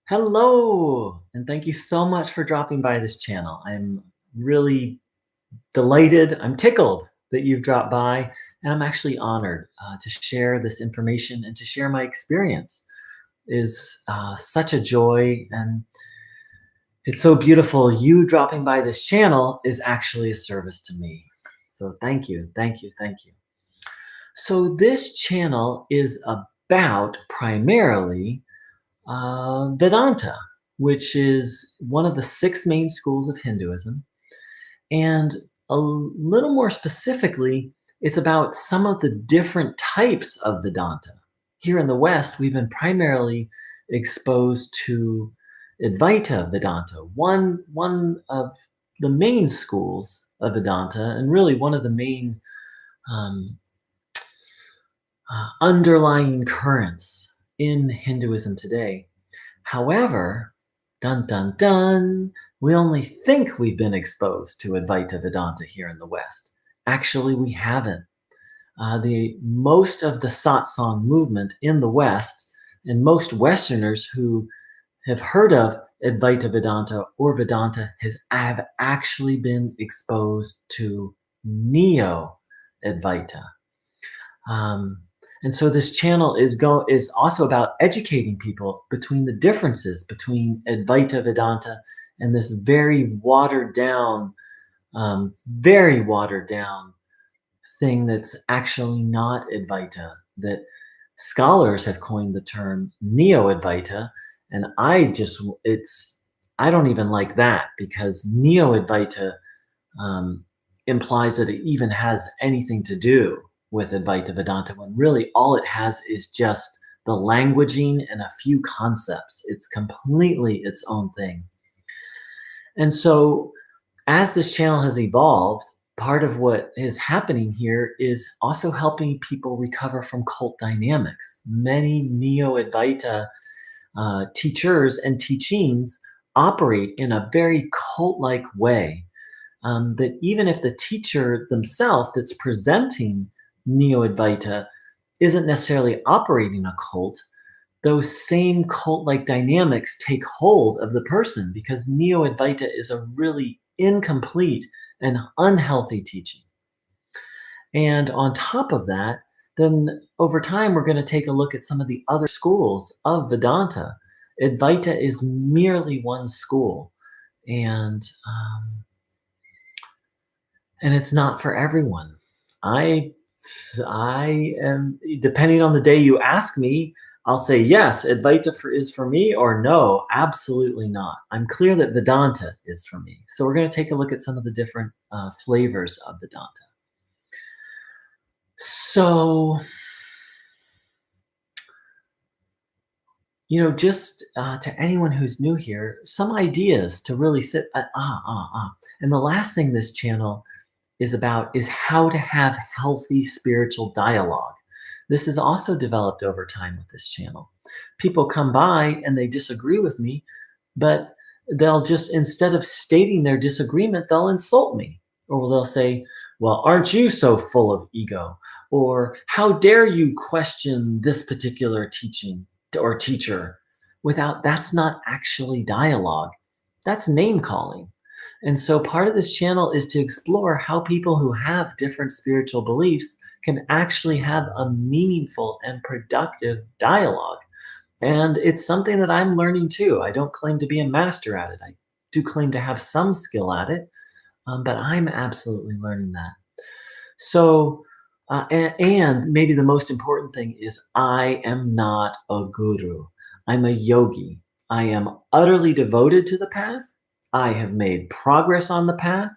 Hello, and thank you so much for dropping by this channel. I'm really delighted, I'm tickled that you've dropped by, and I'm actually honored to share this information and to share my experience is such a joy, and it's so beautiful. You dropping by this channel is actually a service to me. So thank you, thank you, thank you. So this channel is about primarily Vedanta, which is one of the six main schools of Hinduism. And a little more specifically, it's about some of the different types of Vedanta. Here in the West, we've been primarily exposed to Advaita Vedanta, one of the main schools of Vedanta, and really one of the main um, underlying currents in Hinduism today. However, dun dun dun, we only think we've been exposed to Advaita Vedanta here in the West. Actually, we haven't. The most of the satsang movement in the West, and most Westerners who have heard of Advaita Vedanta or Vedanta have actually been exposed to Neo-Advaita. And so this channel is also about educating people between the differences between Advaita Vedanta and this very watered down thing that's actually not Advaita. That scholars have coined the term Neo-Advaita, and I don't even like that, because Neo-Advaita implies that it even has anything to do with Advaita Vedanta, when really all it has is just the languaging and a few concepts. It's completely its own thing. And so as this channel has evolved, part of what is happening here is also helping people recover from cult dynamics. Many Neo-Advaita teachers and teachings operate in a very cult-like way. That even if the teacher themselves that's presenting Neo-Advaita isn't necessarily operating a cult, those same cult-like dynamics take hold of the person, because Neo-Advaita is a really incomplete and unhealthy teaching. And on top of that, then over time, we're going to take a look at some of the other schools of Vedanta. Advaita is merely one school, and it's not for everyone. I am, depending on the day you ask me, I'll say yes, Advaita is for me, or no, absolutely not. I'm clear that Vedanta is for me. So we're going to take a look at some of the different flavors of Vedanta. So, just to anyone who's new here, some ideas to really sit. And the last thing this channel is about is how to have healthy spiritual dialogue. This is also developed over time with this channel. People come by and they disagree with me, but they'll just, instead of stating their disagreement, they'll insult me. Or they'll say, well, aren't you so full of ego? Or how dare you question this particular teaching or teacher? That's not actually dialogue. That's name calling. And so part of this channel is to explore how people who have different spiritual beliefs can actually have a meaningful and productive dialogue. And it's something that I'm learning too. I don't claim to be a master at it. I do claim to have some skill at it, but I'm absolutely learning that. So, and maybe the most important thing is, I am not a guru. I'm a yogi. I am utterly devoted to the path. I have made progress on the path,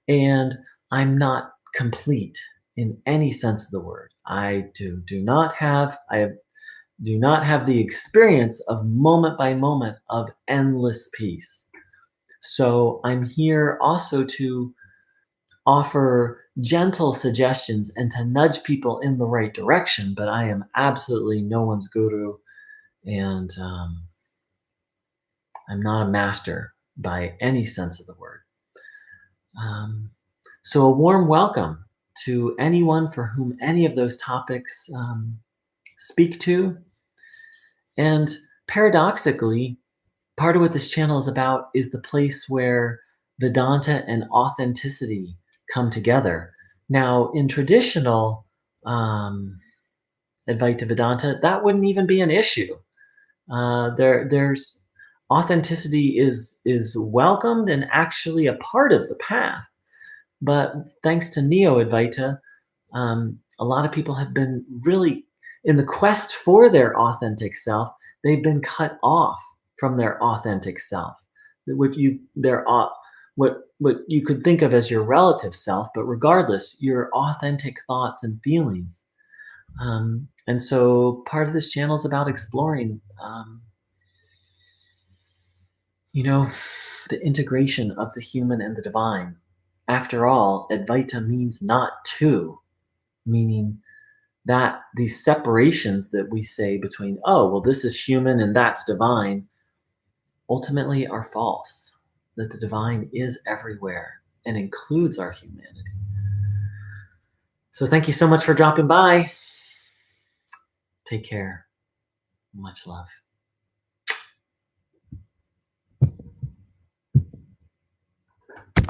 and I'm not complete in any sense of the word. I do not have the experience of moment by moment of endless peace. So I'm here also to offer gentle suggestions and to nudge people in the right direction, but I am absolutely no one's guru, and I'm not a master by any sense of the word. So a warm welcome to anyone for whom any of those topics speak to. And paradoxically, part of what this channel is about is the place where Vedanta and authenticity come together. Now, in traditional um, Advaita Vedanta, that wouldn't even be an issue. There's authenticity is welcomed and actually a part of the path. But thanks to Neo-Advaita, a lot of people have been really in the quest for their authentic self. They've been cut off from their authentic self, what you their what you could think of as your relative self, but regardless, your authentic thoughts and feelings. And so, part of this channel is about exploring, you know, the integration of the human and the divine. After all, Advaita means not two, meaning that these separations that we say between, oh, well, this is human and that's divine, ultimately are false. That the divine is everywhere and includes our humanity. So, thank you so much for dropping by. Take care. Much love.